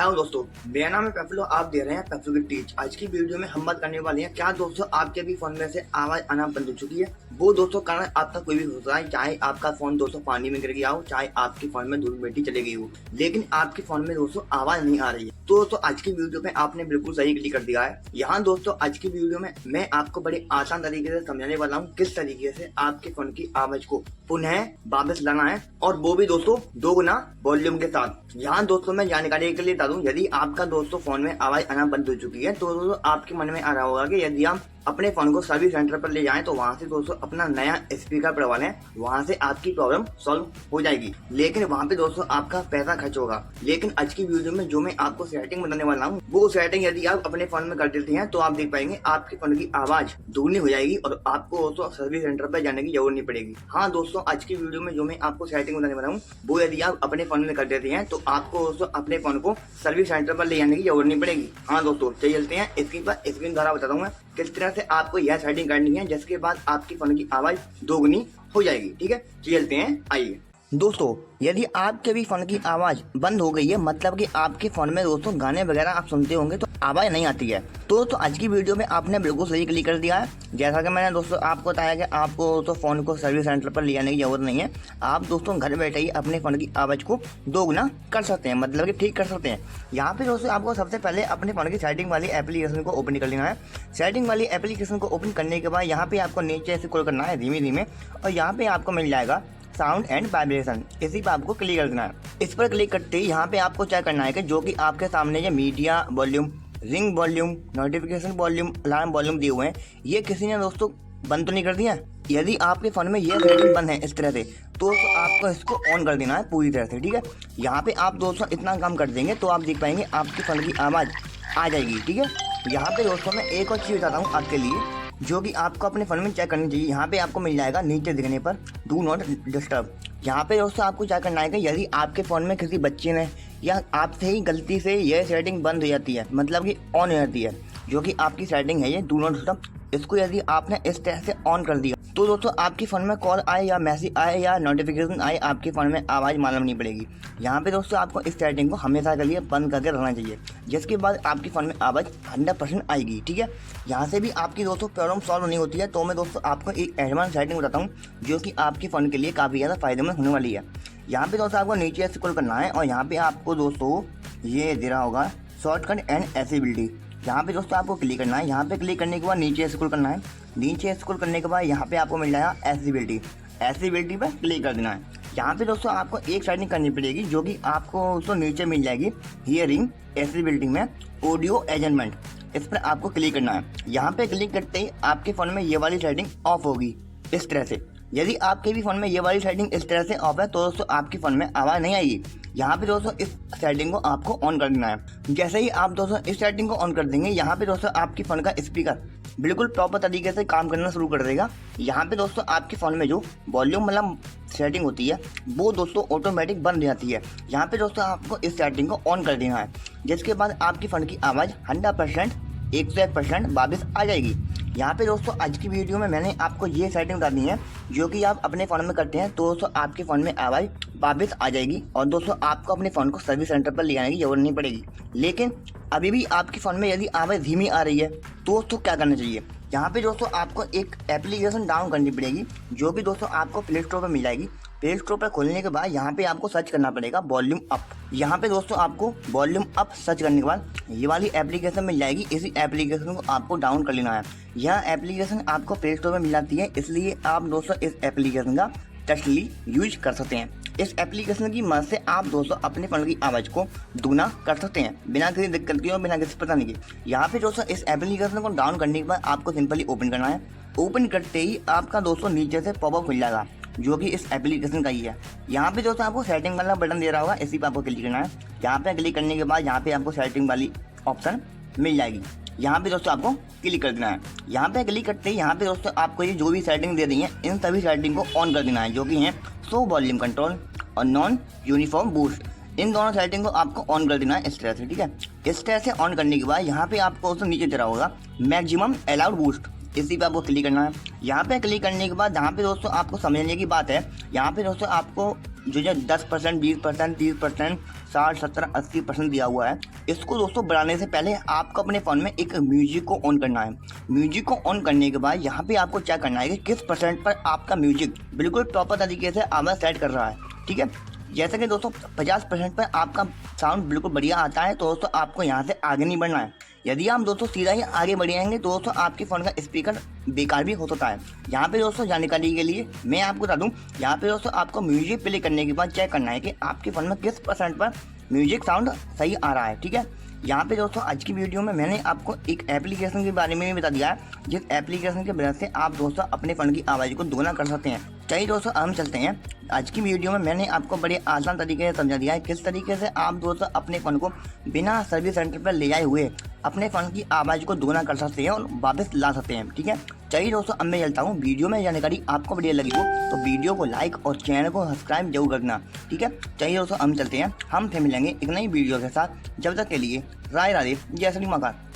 Hello दोस्तों, मेरा नाम है पेप्लो। आप दे रहे हैं पेप्लो की टीच। आज की वीडियो में हम बात करने वाले हैं क्या दोस्तों आपके भी फोन में से आवाज आना बंद हो चुकी है। वो दोस्तों कारण आपका कोई भी हो सकता है, चाहे आपका फोन दोस्तों पानी में गिर गया हो, चाहे आपके फोन में धूल मिट्टी चली गई हो, लेकिन आपके फोन में दोस्तों आवाज नहीं आ रही है। तो दोस्तों आज की वीडियो में आपने बिल्कुल सही क्लिक कर दिया है। यहाँ दोस्तों आज की वीडियो में मैं आपको बड़े आसान तरीके से समझाने वाला हूँ किस तरीके से आपके फोन की आवाज को पुनः वापस लाना है, और वो भी दोस्तों 2 गुना वॉल्यूम के साथ। यहाँ दोस्तों मैं जानकारी के लिए बता दूं, यदि आपका दोस्तों फोन में आवाज आना बंद हो चुकी है तो दोस्तों आपके मन में आ रहा होगा कि यदि आप अपने फोन को सर्विस सेंटर पर ले जाएं तो वहां से दोस्तों अपना नया स्पीकर पड़वा लें, वहां से आपकी प्रॉब्लम सॉल्व हो जाएगी। लेकिन वहां पे दोस्तों आपका पैसा खर्च होगा। लेकिन आज की वीडियो में जो मैं आपको सेटिंग बताने वाला हूँ, वो सेटिंग यदि आप अपने फोन में कर देते हैं तो आप देख पाएंगे आपके फोन की आवाज दुगनी हो जाएगी और आपको दोस्तों सर्विस सेंटर पर जाने की जरूरत नहीं पड़ेगी। हाँ दोस्तों, आज की वीडियो में जो मैं आपको सेटिंग बताने वाला हूँ, वो यदि आप अपने फोन में कर देते हैं तो आपको दोस्तों अपने फोन को सर्विस सेंटर पर ले जाने की जरूरत नहीं पड़ेगी। हाँ दोस्तों, चलते हैं स्क्रीन द्वारा बताता हूँ मैं किस तरह से आपको यह सेटिंग करनी है, जिसके बाद आपकी फोन की आवाज दोगुनी हो जाएगी। ठीक है, चलते हैं, आइए। दोस्तों यदि आपके भी फोन की आवाज बंद हो गई है, मतलब कि आपके फोन में दोस्तों गाने वगैरह आप सुनते होंगे तो आवाज नहीं आती है, तो आज की वीडियो में आपने बिल्कुल सही क्लिक कर दिया है। जैसा कि मैंने दोस्तों आपको बताया कि आपको तो फोन को सर्विस सेंटर पर ले जाने की जरूरत नहीं है। आप दोस्तों घर बैठे ही अपने फोन की आवाज को दोगुना कर सकते हैं, मतलब कि ठीक कर सकते हैं। यहाँ पे दोस्तों आपको सबसे पहले अपने फोन की सेटिंग वाली एप्लीकेशन को ओपन कर लेना है। सेटिंग वाली एप्लीकेशन को ओपन करने के बाद यहाँ पे आपको नीचे से स्क्रॉल करना है धीमे धीमे, और यहाँ पे आपको मिल जाएगा साउंड एंड वाइब्रेशन। इसी पे आपको क्लिक कर देना है। इस पर क्लिक करते ही यहाँ पे आपको चेक करना है कि जो कि आपके सामने ये media volume, ring volume, notification volume, alarm volume दिए हुए हैं, ये किसी ने दोस्तों बंद तो नहीं कर दिया। यदि आपके फोन में ये सेटिंग बंद है इस तरह से, तो आपको इसको ऑन कर देना है पूरी तरह से। ठीक है, यहाँ पे आप दोस्तों इतना काम कर देंगे तो आप देख पाएंगे आपके फोन की आवाज आ जाएगी। ठीक है, यहाँ पे दोस्तों मैं एक और चीज बताता हूँ आपके लिए, जो कि आपको अपने फोन में चेक करनी चाहिए। यहाँ पे आपको मिल जाएगा नीचे दिखने पर डू नॉट डिस्टर्ब। यहाँ पे दोस्तों आपको चेक करना है कि यदि आपके फोन में किसी बच्चे ने या आपसे ही गलती से यह सेटिंग बंद हो जाती है, मतलब कि ऑन हो जाती है, जो कि आपकी सेटिंग है ये डू नॉट डिस्टर्ब, इसको यदि आपने इस तरह से ऑन कर दिया तो दोस्तों आपके फोन में कॉल आए या मैसेज आए या नोटिफिकेशन आए, आपके फोन में आवाज़ मालूम नहीं पड़ेगी। यहाँ पे दोस्तों आपको इस सेटिंग को हमेशा के लिए बंद करके रखना चाहिए, जिसके बाद आपके फोन में आवाज़ 100% आएगी। ठीक है, यहाँ से भी आपकी दोस्तों प्रॉब्लम सॉल्व नहीं होती है। तो मैं दोस्तों आपको एक एडवांस सेटिंग बताता हूँ जो कि आपके फ़ोन के लिए काफ़ी ज़्यादा फायदेमंद होने वाली है। यहाँ पे दोस्तों आपको नीचे स्क्रॉल करना है और यहाँ पे आपको दोस्तों ये दे रहा होगा शॉर्टकट एंड एक्सेसिबिलिटी। यहाँ पे दोस्तों आपको क्लिक करना है। यहाँ पे क्लिक करने के बाद नीचे स्क्रॉल करना है। नीचे स्क्रॉल करने के बाद यहाँ पे आपको मिल जाएगा एक्सेसिबिलिटी पर क्लिक कर देना है। यहाँ पे दोस्तों आपको एक सेटिंग करनी पड़ेगी जो कि आपको दोस्तों नीचे मिल जाएगी हियरिंग एक्सेसिबिलिटी में ऑडियो एडजस्टमेंट। इस पर आपको क्लिक करना है। यहाँ पे क्लिक करते ही आपके फोन में ये वाली सेटिंग ऑफ होगी इस तरह से। यदि आपके भी फोन में ये वाली सेटिंग इस तरह से ऑफ है तो दोस्तों आपके फोन में आवाज़ नहीं आएगी। यहाँ पे दोस्तों इस सेटिंग को आपको ऑन कर देना है। जैसे ही आप दोस्तों इस सेटिंग को ऑन कर देंगे, यहाँ पे दोस्तों आपके फोन का स्पीकर बिल्कुल प्रॉपर तरीके से काम करना शुरू कर देगा। यहाँ पे दोस्तों आपके फोन में जो वॉल्यूम मतलब सेटिंग होती है वो दोस्तों ऑटोमेटिक बन जाती है। यहाँ पे दोस्तों आपको इस सेटिंग को ऑन कर देना है, जिसके बाद आपके फोन की आवाज़ 100% 101% वापस आ जाएगी। यहाँ पे दोस्तों आज की वीडियो में मैंने आपको ये सेटिंग बता दी है जो कि आप अपने फ़ोन में करते हैं तो दोस्तों आपके फ़ोन में आवाज़ वापस आ जाएगी और दोस्तों आपको अपने फ़ोन को सर्विस सेंटर पर ले जाने की जरूरत नहीं पड़ेगी। लेकिन अभी भी आपके फ़ोन में यदि आवाज़ धीमी आ रही है तो दोस्तों क्या करना चाहिए, यहाँ पे दोस्तों आपको एक एप्लीकेशन डाउन करनी पड़ेगी जो कि दोस्तों आपको प्ले स्टोर पर मिल जाएगी। प्ले स्टोर पर खोलने के बाद यहाँ पे आपको सर्च करना पड़ेगा वॉल्यूम अप। यहाँ पे दोस्तों आपको वॉल्यूम अप सर्च करने के बाद ये वाली एप्लीकेशन मिल जाएगी। इसी एप्लीकेशन को आपको डाउन कर लेना है। यह एप्लीकेशन आपको प्ले स्टोर में मिल जाती है, इसलिए आप दोस्तों इस एप्लीकेशन का टेस्टली यूज कर सकते हैं। इस एप्लीकेशन की मदद से आप दोस्तों अपने फोन की आवाज़ को दुगना कर सकते हैं बिना किसी दिक्कत के और बिना किसी परेशानी के। यहाँ पे दोस्तों इस एप्लीकेशन को डाउन करने के बाद आपको सिंपली ओपन करना है। ओपन करते ही आपका दोस्तों नीचे से पॉपअप खुल जाएगा जो कि इस एप्लीकेशन का ही है। यहाँ पे दोस्तों आपको सेटिंग वाला बटन दे रहा होगा, इसी पे आपको क्लिक करना है। यहाँ पे क्लिक करने के बाद यहाँ पे आपको सेटिंग वाली ऑप्शन मिल जाएगी। यहाँ पे दोस्तों आपको क्लिक कर देना है। यहाँ पे क्लिक करते ही यहाँ पे दोस्तों आपको ये जो भी सेटिंग दे रही है इन सभी सेटिंग को ऑन कर देना है, जो कि हैं शो वॉल्यूम कंट्रोल और नॉन यूनिफॉर्म बूस्ट। इन दोनों सेटिंग को आपको ऑन कर देना है इस तरह से। ठीक है, इस तरह से ऑन करने के बाद यहाँ पे आपको दोस्तों नीचे दे रहा होगा मैक्सिमम अलाउड बूस्ट, इसी पे आपको क्लिक करना है। यहाँ पे क्लिक करने के बाद यहाँ पे दोस्तों आपको समझने की बात है, यहाँ पे दोस्तों आपको जो 10%, 20%, 30%, 60, 70, 80% दिया हुआ है, इसको दोस्तों बढ़ाने से पहले आपको अपने फ़ोन में एक म्यूजिक को ऑन करना है। म्यूजिक को ऑन करने के बाद यहाँ पे आपको चेक करना है कि किस परसेंट पर आपका म्यूजिक बिल्कुल प्रॉपर तरीके से आवाज़ सेट कर रहा है। ठीक है, जैसे कि दोस्तों 50% पर आपका साउंड बिल्कुल बढ़िया आता है, तो दोस्तों आपको यहाँ से आगे नहीं बढ़ना है। यदि आप दोस्तों सीधा ही आगे बढ़ जाएंगे तो दोस्तों आपके फ़ोन का स्पीकर बेकार भी हो सकता है। यहाँ पे दोस्तों जानकारी के लिए मैं आपको बता दूँ, यहाँ पे दोस्तों आपको म्यूजिक प्ले करने के बाद चेक करना है कि आपके फ़ोन में किस परसेंट पर म्यूजिक साउंड सही आ रहा है। ठीक है, यहाँ पे दोस्तों आज की वीडियो में मैंने आपको एक एप्लीकेशन के बारे में भी बता दिया है, जिस एप्लीकेशन की वजह से आप दोस्तों अपने फ़ोन की आवाज़ को दोगुना कर सकते हैं। चलिए दोस्तों हम चलते हैं। आज की वीडियो में मैंने आपको बड़े आसान तरीके से समझा दिया है किस तरीके से आप दोस्तों अपने फ़ोन को बिना सर्विस सेंटर पर ले जाए हुए अपने फ़ोन की आवाज़ को दोगुना कर सकते हैं और वापस ला सकते हैं। ठीक है, चलिए दोस्तों अब मैं चलता हूँ। वीडियो में जानकारी आपको बढ़िया लगी हो तो वीडियो को लाइक और चैनल को सब्सक्राइब जरूर करना। ठीक है, चलिए दोस्तों हम चलते हैं, हम फिर मिलेंगे एक नई वीडियो के साथ। जब तक के लिए राधे राधे, जय श्री महाकाल।